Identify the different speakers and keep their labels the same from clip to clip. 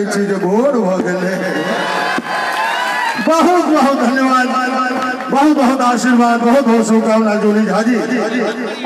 Speaker 1: चीज भोर हो गए। बहुत बहुत धन्यवाद, बहुत बहुत आशीर्वाद, बहुत बहुत शुभकामना जोली झाजी।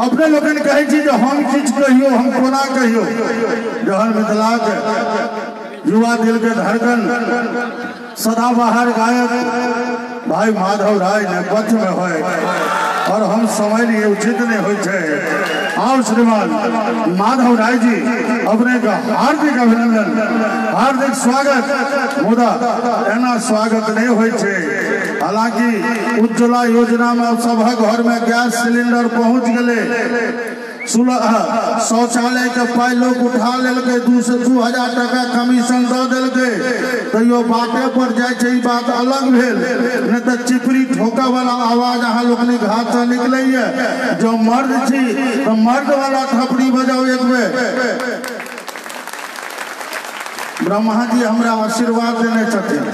Speaker 1: अपने लोगन कहे छी जो हम किछ कहियो हम कोना कहियो, जहन मिथिला के युवा दिल के धड़कन सदाबहार गायक भाई माधव राय ने पथ में होय और हम समझ लिए उचित नहीं हो। आओ श्रीमान माधव राय जी, अपने का हार्दिक अभिनंदन, हार्दिक स्वागत। मुदा एना स्वागत नहीं हो। हालांकि उज्ज्वला योजना में सबक घर में गैस सिलेंडर पहुंच गए, शौचालय के पाई लोग उठा लेलके, 2,000 टका कमीशन दे देलके, तैयो बाटे पर जाए बात अलग भेल। नहीं तो चिपरी ठोका वाला आवाज अहाँ लोग घाट से निकले। जो मर्द छी तो मर्द वाला थपड़ी बजाओ एक बेर। ब्रह्मा जी हमरा आशीर्वाद देने छथिन,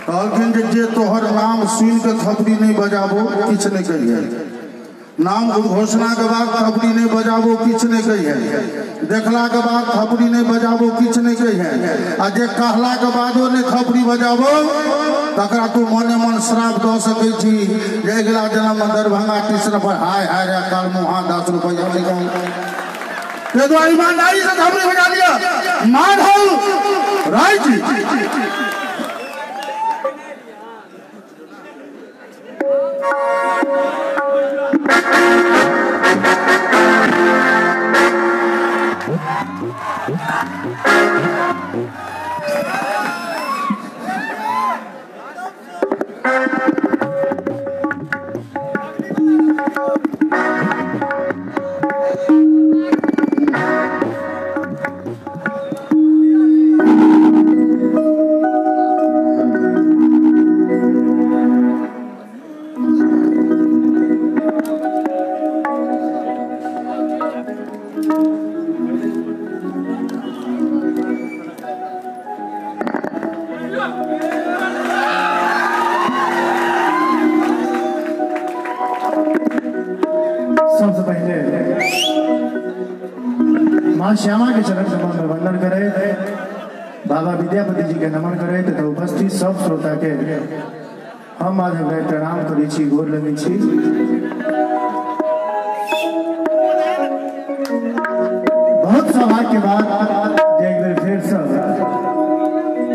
Speaker 1: कहलखिन जे तोहर नाम सुन के थपड़ी नहीं बजाबो किछ नहीं कहिए, नाम घोषणा के बाद थपड़ी नहीं बजाबो किछ नहीं कहिए, देखला के बाद थपड़ी नहीं बजाबो किछ नहीं कहिए, आ जे कहला के बादो नहीं थपड़ी बजाबो तकरा तू मने मन श्राप दे सकै छी जे अगिला जन्म में दरभंगा स्टेशन पर हाय हाय रे काल मुहा 10 रुपया निकाल। ते तो ईमानदारी से थपड़ी बजा लिया माधव राय जी।
Speaker 2: सबसे पहले माँ श्यामा के चरण कमल में वंदन करे, बाबा विद्यापति जी के नमन करे तथा उपस्थित सब श्रोता के हम माधव राय प्रणाम करी छी, गोर लगे छी। बहुत सौभाग्य के बाद एक बेर फिर सब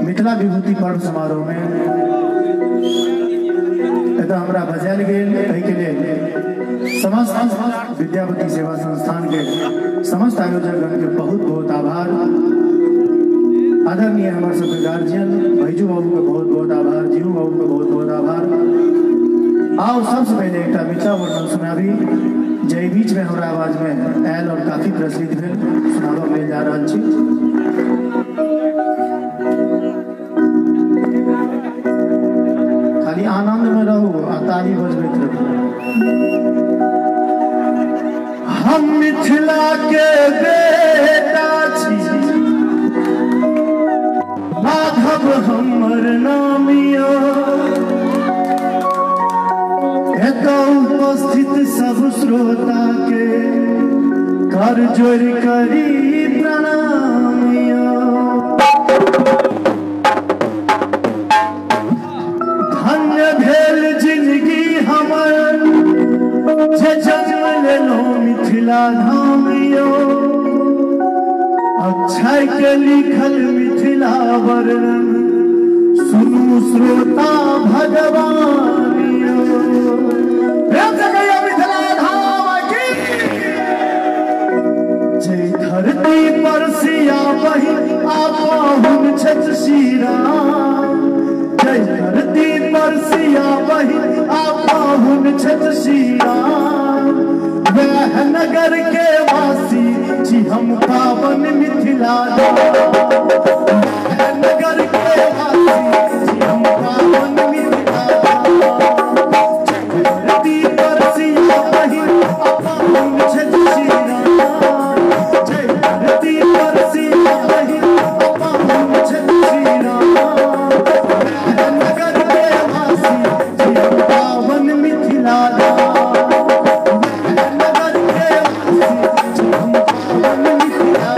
Speaker 2: मिथिला विभूति पर्व समारोह में हमरा बजायल गेल के लिए समस्त विद्यापति सेवा संस्थान के समस्त आयोजक के बहुत बहुत आभार। आदरणीय हमारे सब गार्जियन भैजू बाबू के बहुत बहुत आभार, जीवू बाबू के बहुत बहुत आभार। आओ सबसे पहले एक मिथिला वर्णन सुनाबी जे बीच में हमारा आवाज में आयल और काफी प्रचलित भेल सुनाबा मिल जा रहा छी। खाली आनंद में रहो आ ताली बजबैत रहो। हम मिथिला के बेटा छी, माधव हमर नामिया, उपस्थित सब श्रोता के कर जोड़ करी प्रणामिया। धन्य भेल जिंदगी हमर जे जन्म लेलो मिथिला धामियो, अक्षय के लिखल मिथिला वर्णन सुनू श्रोता भगवानियो। मिथिला धाम की जय धरती पर सिया बही आपहुन छत सीरा, जय धरती पर सिया बही आपहुन छत सीरा। वह नगर के वासी जी हम पावन मिथिला, वह नगर के वासी जी हम पावन मिथिला। धरती पर सिया बही आपहुन छत सीरा, जय धरती पर सिया बही आपहुन छत सीरा। वह नगर के वासी जी हम पावन मिथिला, वह नगर के वासी जी हम पावन मिथिला।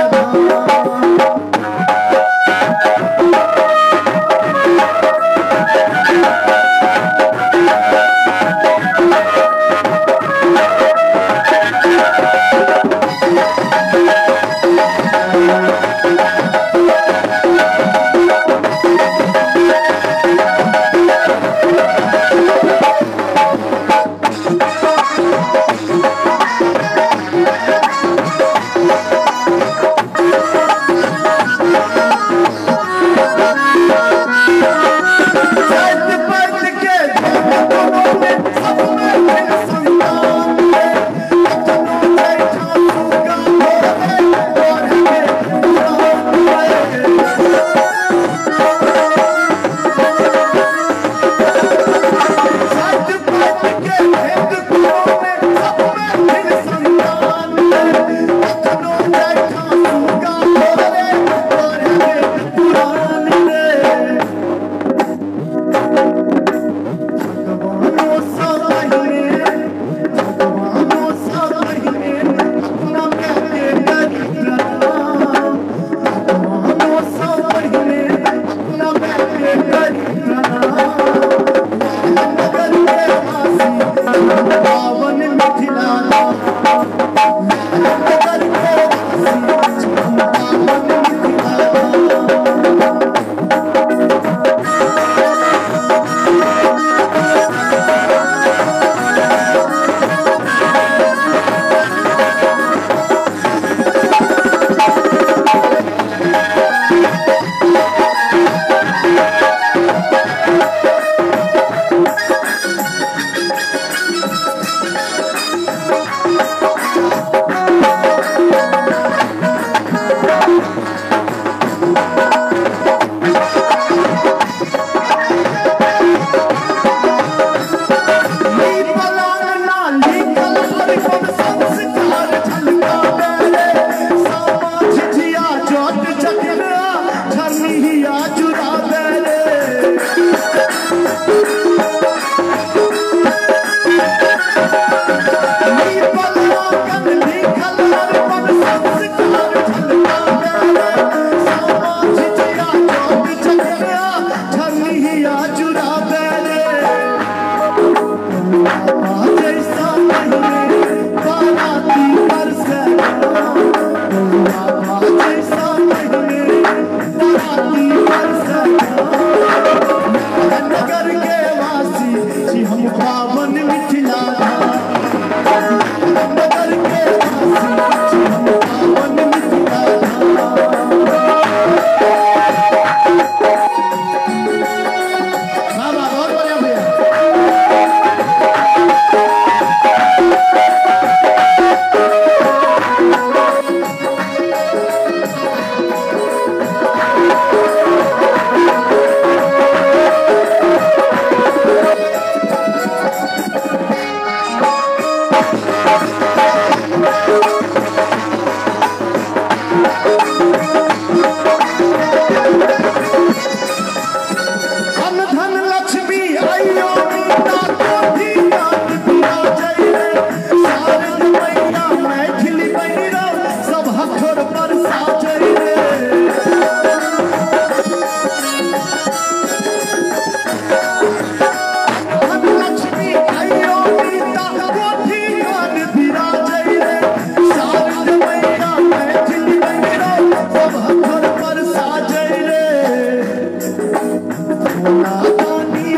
Speaker 2: दानी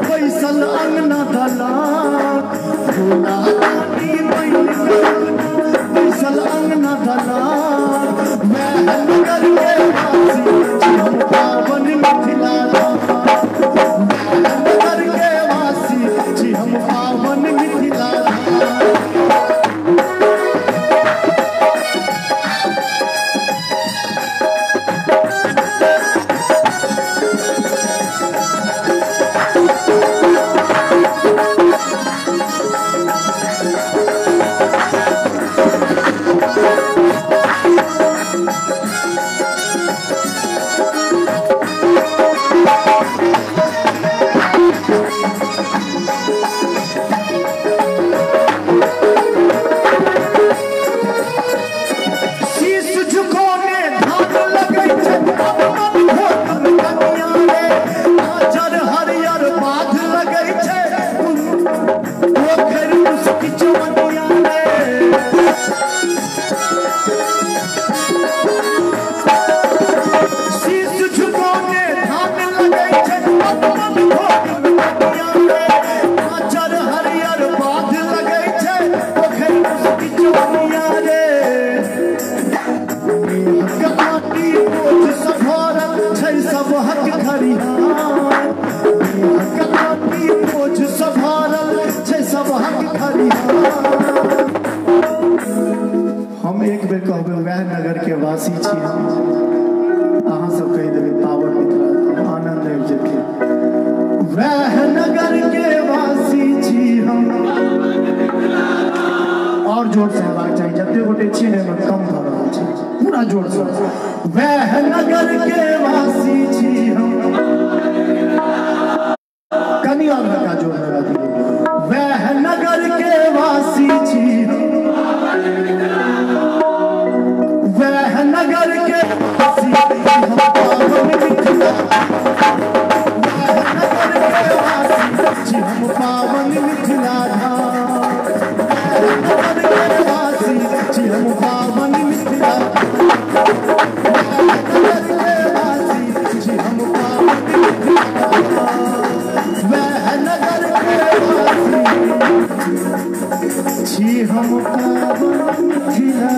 Speaker 2: बैसल अंगना दलान भोला दानी बैसल अंगना दलान नगर के वासी हम पावन मिथिला नगर के वासी जी हम पावन मिथिला हम एक बेर कहबै वह नगर के वासी छी अहाँ सब कहि देबै पावन मिथिला आनंद आबि जेतै वह नगर के वासी छी हम और जोर से हेबाक चाही जते गोटे छी ने कम भऽ रहल छै पूरा जोर से वह नगर के वासी छी हम कनी और का जोर लगा दिए वह नगर के वासी छी वह नगर के वासी हम पावन मिथिला वह नगर के वासी जी हम पावन मिथिला नगर के वासी जी हम पावन मिथिला नगर के वासी जी हम पावन मिथिला वह नगर के वासी जी हम पावन मिथिला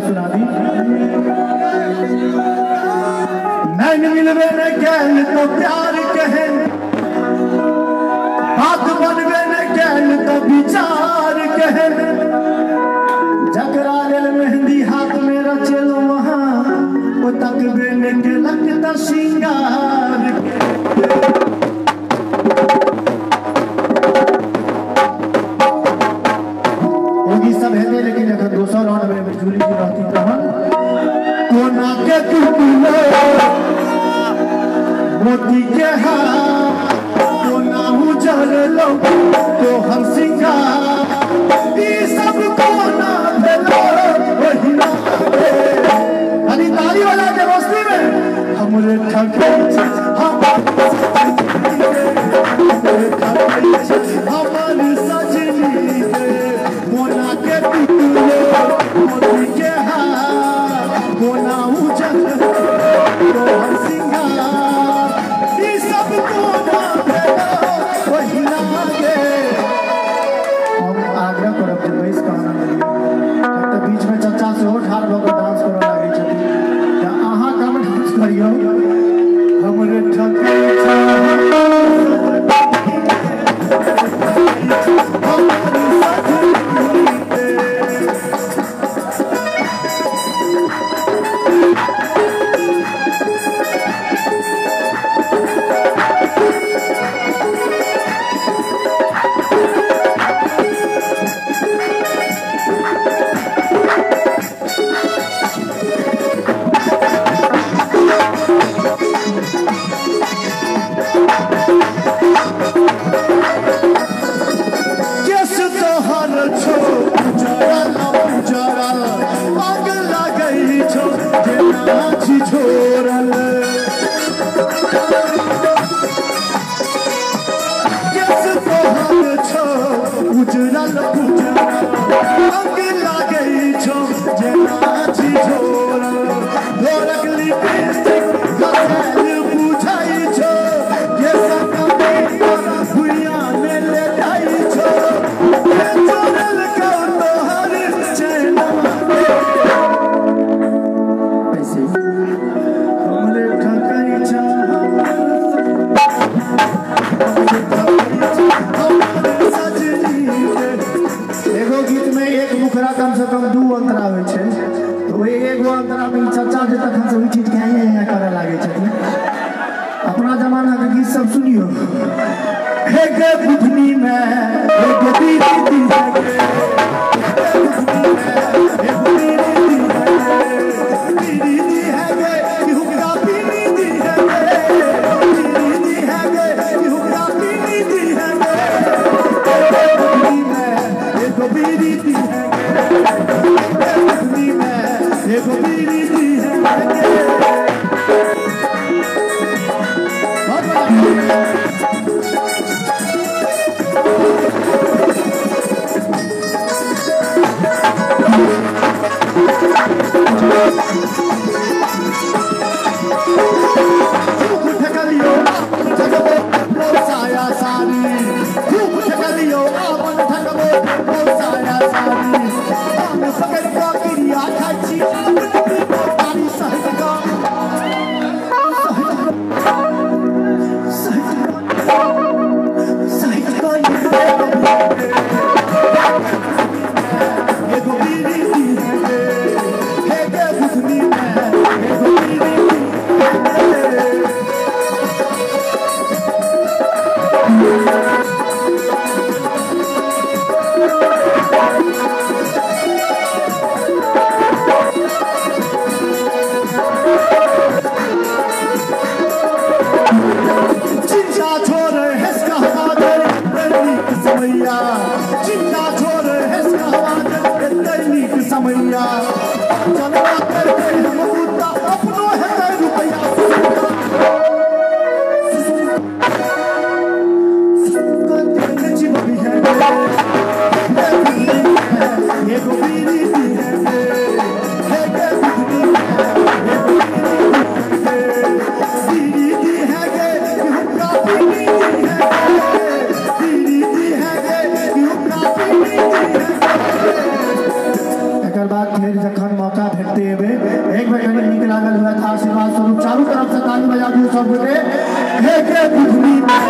Speaker 2: सुना दी नैन मिलवे न गैल तो प्यार कहे बात बनवे न गैल तो विचार कहे जकरा लेल मेहंदी हाथ में रचल वहाँ वो तकबे न केलक त श्रृंगार सब हेते लेकिन अगर दोसर राउंड में जूली की रहती तहन कोना के टुकड़ो मोती के हाथ कोना उजल लो तो हम सिंगार ई सब कोना भेलो ओहिना अली ताली वाला के मस्ती में हमरे ठके हमारी सजनी मोना के टुकड़ो मोती के हाथ कोना उजल तो हम सिंगार ई सब कोना भेलो ओहिना गे हम आग्रह करब जे बैस के आनंद लियौ तऽ बीच में चचा से हो ठाड़ भऽ कऽ डांस करऽ लागै छथिन तऽ अहाँ कम डांस करियौ हमरे ठके कैसे हमरे ठकई एगो गीत में एक मुखरा कम से कम 2 अंतरा होय छै तो एगो अंतरा में चर्चा जे तखन से उठि के यहाँ करे लागे छथिन। अपना जमाना के गीत सब सुनियो। हे गे बुधनी में हे गे दीदी आशीर्वाद स्वरूप चारों तरफ से ताली बजा दियो सब गोटे। हे गे बुधनी में